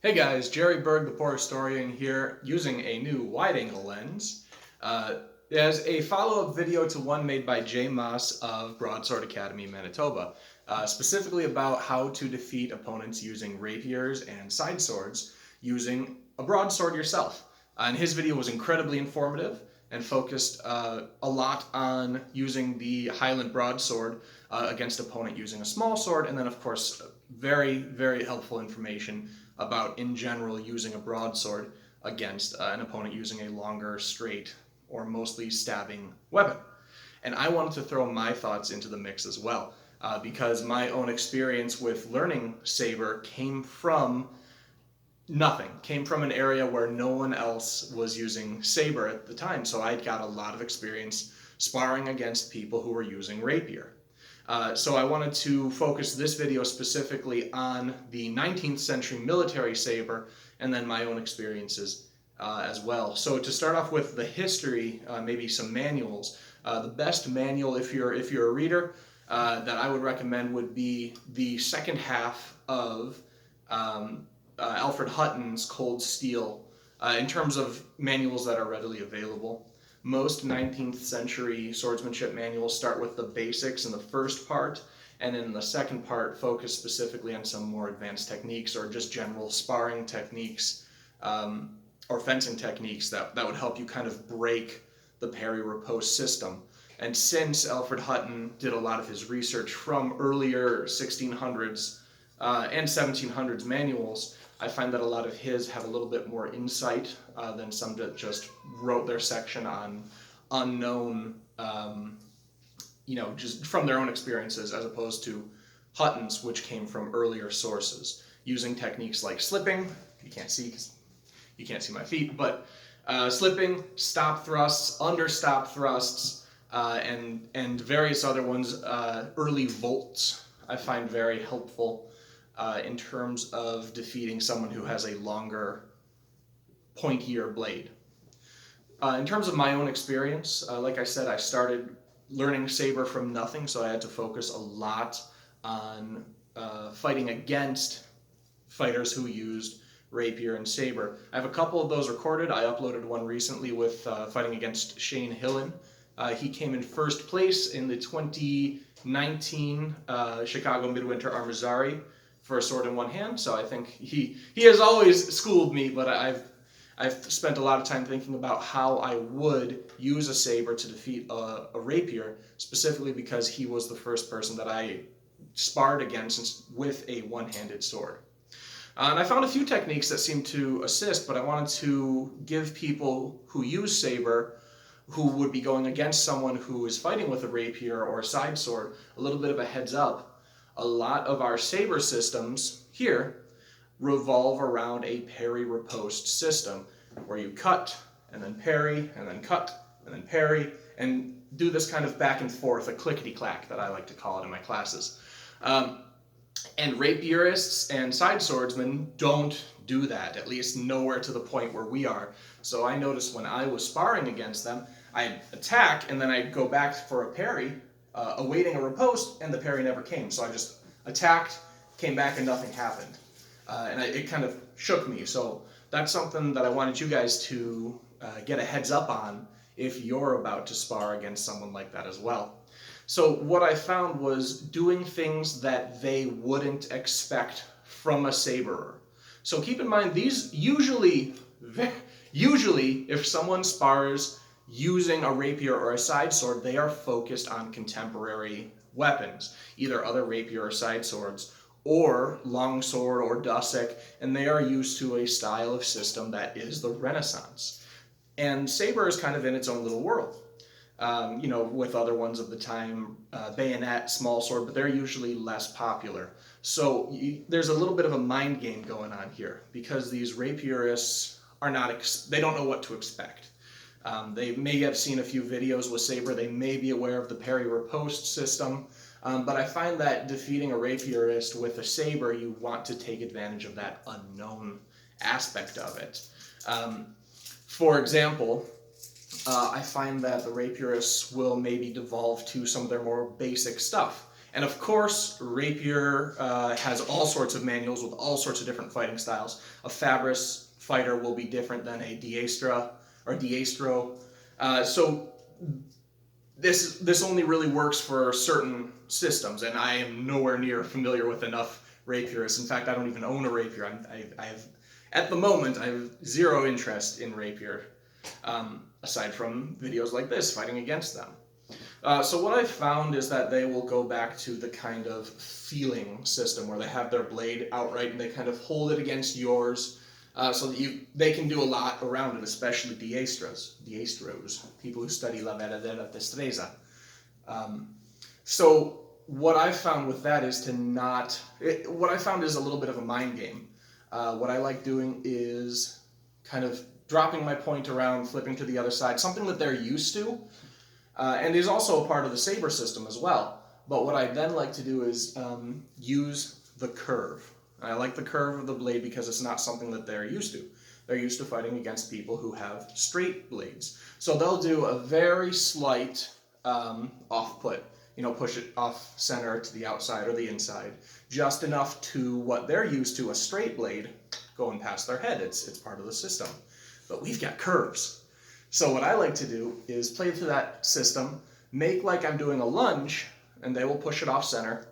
Hey guys, Jerry Berg, the Poor Historian here, using a new wide-angle lens as a follow-up video to one made by Jay Maas of Broadsword Academy, Manitoba, specifically about how to defeat opponents using rapiers and side swords using a broadsword yourself. And his video was incredibly informative and focused a lot on using the Highland broadsword against opponent using a small sword, and then of course very, very helpful information about in general using a broadsword against an opponent using a longer, straight, or mostly stabbing weapon. And I wanted to throw my thoughts into the mix as well, because my own experience with learning Sabre came from nothing, came from an area where no one else was using Sabre at the time, so I'd got a lot of experience sparring against people who were using rapier. So I wanted to focus this video specifically on the 19th century military saber and then my own experiences as well. So to start off with the history, maybe some manuals. The best manual, if you're a reader, that I would recommend would be the second half of Alfred Hutton's Cold Steel in terms of manuals that are readily available. Most 19th century swordsmanship manuals start with the basics in the first part, and in the second part focus specifically on some more advanced techniques or just general sparring techniques or fencing techniques that would help you kind of break the parry riposte system. And since Alfred Hutton did a lot of his research from earlier 1600s and 1700s manuals, I find that a lot of his have a little bit more insight than some that just wrote their section on unknown, just from their own experiences, as opposed to Hutton's, which came from earlier sources, using techniques like slipping. You can't see because you can't see my feet, but slipping, stop thrusts, under stop thrusts, and various other ones. Early volts I find very helpful in terms of defeating someone who has a longer, pointier blade. In terms of my own experience, like I said, I started learning Sabre from nothing, so I had to focus a lot on fighting against fighters who used rapier and saber. I have a couple of those recorded. I uploaded one recently with fighting against Shane Hillen. He came in first place in the 2019 Chicago Midwinter Armazari for a sword in one hand, so I think he has always schooled me, but I've spent a lot of time thinking about how I would use a saber to defeat a rapier, specifically because he was the first person that I sparred against with a one-handed sword. And I found a few techniques that seemed to assist, but I wanted to give people who use saber, who would be going against someone who is fighting with a rapier or a side sword, a little bit of a heads up. A lot of our saber systems here revolve around a parry riposte system, where you cut and then parry and then cut and then parry and do this kind of back and forth, a clickety-clack that I like to call it in my classes. And rapierists and side swordsmen don't do that, at least nowhere to the point where we are. So I noticed when I was sparring against them, I'd attack and then I'd go back for a parry, awaiting a riposte, and the parry never came. So I just attacked, came back, and nothing happened. It kind of shook me. So that's something that I wanted you guys to get a heads up on if you're about to spar against someone like that as well. So what I found was doing things that they wouldn't expect from a saberer. So keep in mind, these usually if someone spars using a rapier or a side sword, they are focused on contemporary weapons, either other rapier or side swords, or longsword or dusek, and they are used to a style of system that is the Renaissance. And saber is kind of in its own little world. With other ones of the time, bayonet, small sword, but they're usually less popular. So there's a little bit of a mind game going on here, because these rapierists they don't know what to expect. They may have seen a few videos with saber, they may be aware of the parry riposte system, but I find that defeating a rapierist with a saber, you want to take advantage of that unknown aspect of it. For example, I find that the rapierists will maybe devolve to some of their more basic stuff, And of course, Rapier has all sorts of manuals with all sorts of different fighting styles. A Fabris fighter will be different than a Diestra or Diestro. So this only really works for certain systems, and I am nowhere near familiar with enough rapiers. In fact, I don't even own a rapier. I have, at the moment, I have zero interest in rapier, aside from videos like this, fighting against them. So what I've found is that they will go back to the kind of feeling system where they have their blade outright and they kind of hold it against yours, so that they can do a lot around it, especially Diestros, people who study La Verdadera Destreza. So what I've found with that is what I found is a little bit of a mind game. What I like doing is kind of dropping my point around, flipping to the other side, something that they're used to, and is also a part of the saber system as well. But what I then like to do is use the curve. I like the curve of the blade because it's not something that they're used to. They're used to fighting against people who have straight blades. So they'll do a very slight off-put, push it off center to the outside or the inside, just enough to what they're used to, a straight blade, going past their head. It's part of the system. But we've got curves. So what I like to do is play to that system, make like I'm doing a lunge, and they will push it off center,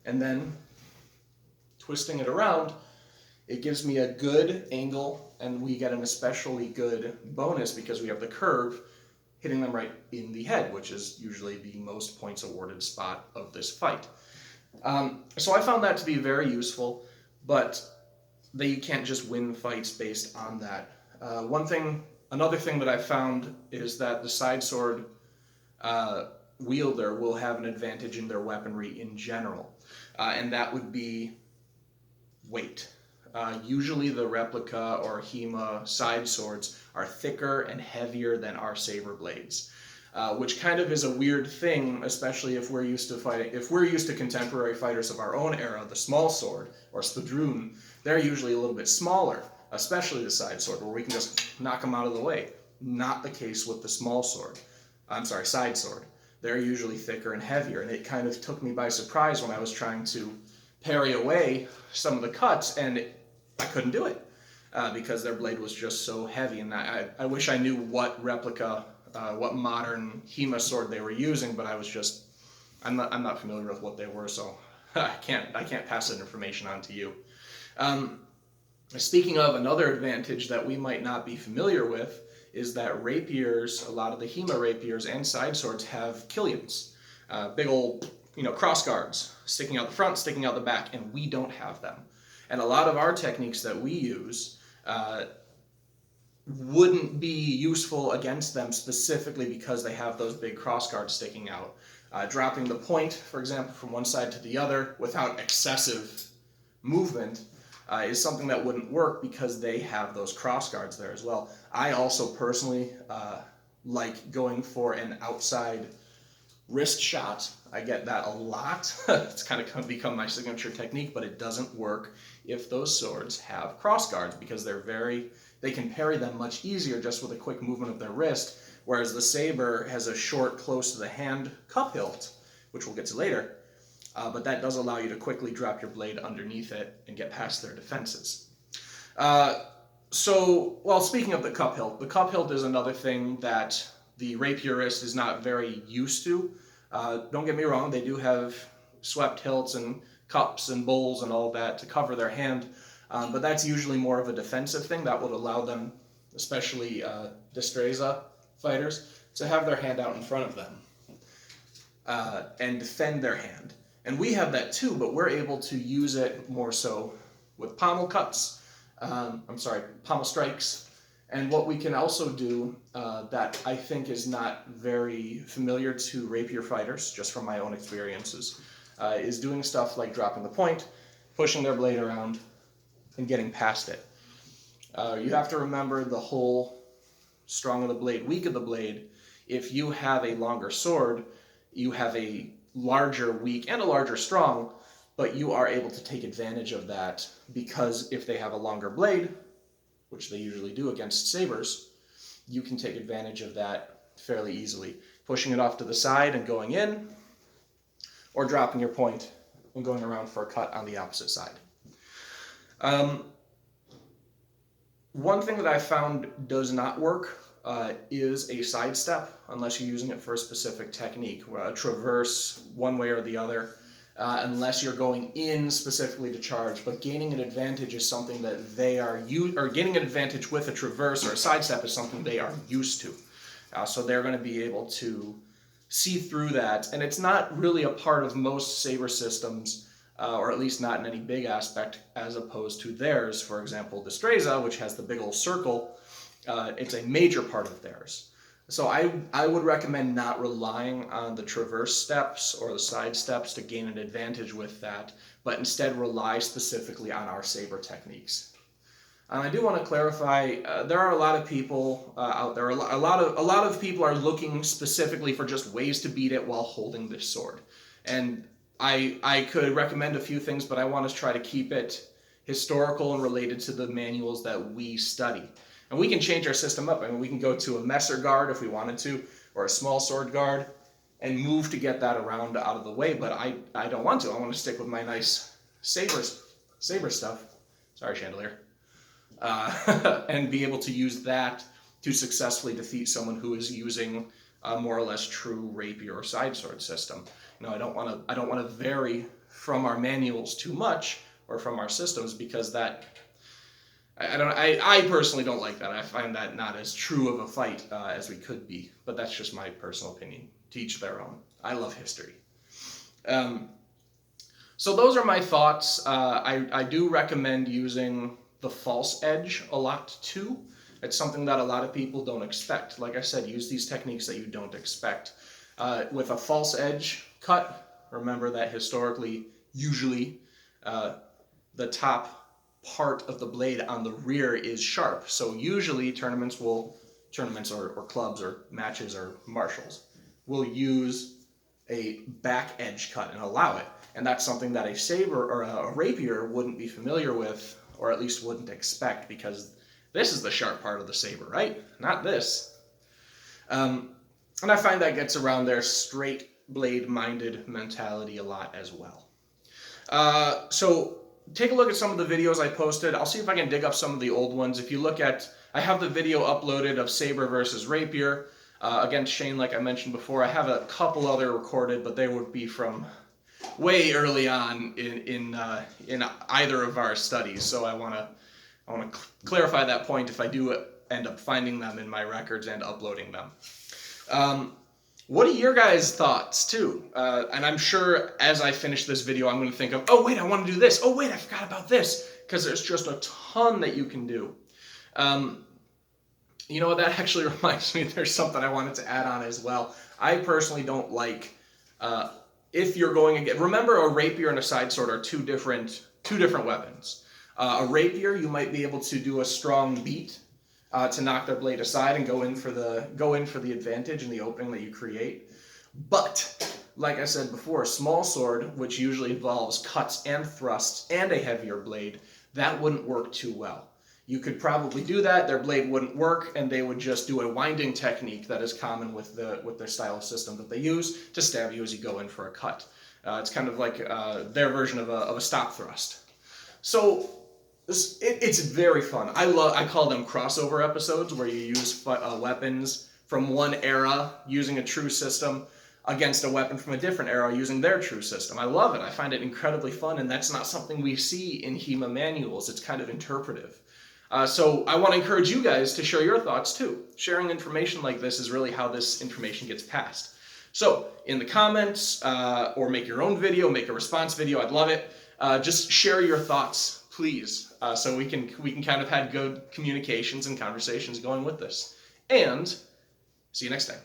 and then twisting it around, it gives me a good angle, and we get an especially good bonus because we have the curve hitting them right in the head, which is usually the most points awarded spot of this fight. So I found that to be very useful, but you can't just win fights based on that. Another thing that I found is that the side sword wielder will have an advantage in their weaponry in general, and that would be weight. Usually the replica or Hmmmm side swords are thicker and heavier than our saber blades, which kind of is a weird thing, especially if we're used to contemporary fighters of our own era. The small sword or spadrun, they're usually a little bit smaller, especially the side sword, where we can just knock them out of the way. Not the case with the side sword. They're usually thicker and heavier, and it kind of took me by surprise when I was trying to parry away some of the cuts, and I couldn't do it because their blade was just so heavy. And I wish I knew what replica, what modern Hmmmm sword they were using, but I'm not familiar with what they were, so I can't pass that information on to you. Speaking of, another advantage that we might not be familiar with is that rapiers, a lot of the Hmmmm rapiers and side swords have killians, big old cross guards sticking out the front, sticking out the back, and we don't have them. And a lot of our techniques that we use wouldn't be useful against them specifically because they have those big cross guards sticking out. Dropping the point, for example, from one side to the other without excessive movement is something that wouldn't work because they have those cross guards there as well. I also personally like going for an outside wrist shot. I get that a lot. It's kind of become my signature technique, but it doesn't work if those swords have cross guards because they can parry them much easier just with a quick movement of their wrist, whereas the saber has a short, close to the hand cup hilt, which we'll get to later, but that does allow you to quickly drop your blade underneath it and get past their defenses. Speaking of the cup hilt is another thing that the rapierist is not very used to. Don't get me wrong, they do have swept hilts and cups and bowls and all that to cover their hand, but that's usually more of a defensive thing that would allow them, especially Destreza fighters, to have their hand out in front of them and defend their hand. And we have that too, but we're able to use it more so with pommel cuts, pommel strikes. And what we can also do that I think is not very familiar to rapier fighters, just from my own experiences, is doing stuff like dropping the point, pushing their blade around, and getting past it. You have to remember the whole strong of the blade, weak of the blade. If you have a longer sword, you have a larger weak and a larger strong, but you are able to take advantage of that because if they have a longer blade, which they usually do against sabers, you can take advantage of that fairly easily. Pushing it off to the side and going in, or dropping your point and going around for a cut on the opposite side. One thing that I found does not work is a sidestep, unless you're using it for a specific technique, a traverse one way or the other, unless you're going in specifically to charge. But gaining an advantage is something that they are or gaining an advantage with a traverse or a sidestep is something they are used to. So they're going to be able to see through that, and it's not really a part of most saber systems. Or at least not in any big aspect, as opposed to theirs. For example, Destreza, which has the big old circle, it's a major part of theirs. So I would recommend not relying on the traverse steps or the side steps to gain an advantage with that, but instead rely specifically on our saber techniques. And I do want to clarify, there are a lot of people out there, a lot of people are looking specifically for just ways to beat it while holding this sword. And I could recommend a few things, but I want to try to keep it historical and related to the manuals that we study. And we can change our system up. I mean, we can go to a messer guard if we wanted to, or a small sword guard, and move to get that around out of the way, but I don't want to. I want to stick with my nice saber stuff. Sorry, chandelier. And be able to use that to successfully defeat someone who is using a more or less true rapier or side sword system. I don't want to vary from our manuals too much or from our systems, because that I personally don't like that. I find that not as true of a fight as we could be, but that's just my personal opinion. To each their own. I love history. So those are my thoughts. I do recommend using the false edge a lot too. It's something that a lot of people don't expect. Like I said, use these techniques that you don't expect. With a false edge cut, remember that historically, usually, the top part of the blade on the rear is sharp. So usually tournaments or clubs or matches or martials will use a back edge cut and allow it. And that's something that a saber or a rapier wouldn't be familiar with, or at least wouldn't expect, because this is the sharp part of the saber, right? Not this. And I find that gets around their straight blade-minded mentality a lot as well. So take a look at some of the videos I posted. I'll see if I can dig up some of the old ones. If you look at, I have the video uploaded of saber versus rapier against Shane, like I mentioned before. I have a couple other recorded, but they would be from way early on in either of our studies. So I want to clarify that point if I do end up finding them in my records and uploading them. What are your guys' thoughts too? And I'm sure as I finish this video, I'm going to think of, oh wait, I want to do this. Oh wait, I forgot about this. Because there's just a ton that you can do. You know what, that actually reminds me, there's something I wanted to add on as well. I personally don't like, if you're going again, remember a rapier and a side sword are two different weapons. A rapier, you might be able to do a strong beat to knock their blade aside and go in for the advantage in the opening that you create. But like I said before, a small sword, which usually involves cuts and thrusts and a heavier blade, that wouldn't work too well. You could probably do that, their blade wouldn't work, and they would just do a winding technique that is common with their style system that they use to stab you as you go in for a cut. It's kind of like their version of a stop thrust. So it's very fun. I call them crossover episodes, where you use weapons from one era using a true system against a weapon from a different era using their true system. I love it. I find it incredibly fun, and that's not something we see in HEMA manuals. It's kind of interpretive. So I want to encourage you guys to share your thoughts too. Sharing information like this is really how this information gets passed. So in the comments, or make your own video, make a response video, I'd love it. Just share your thoughts, please, so we can kind of have good communications and conversations going with this. And see you next time.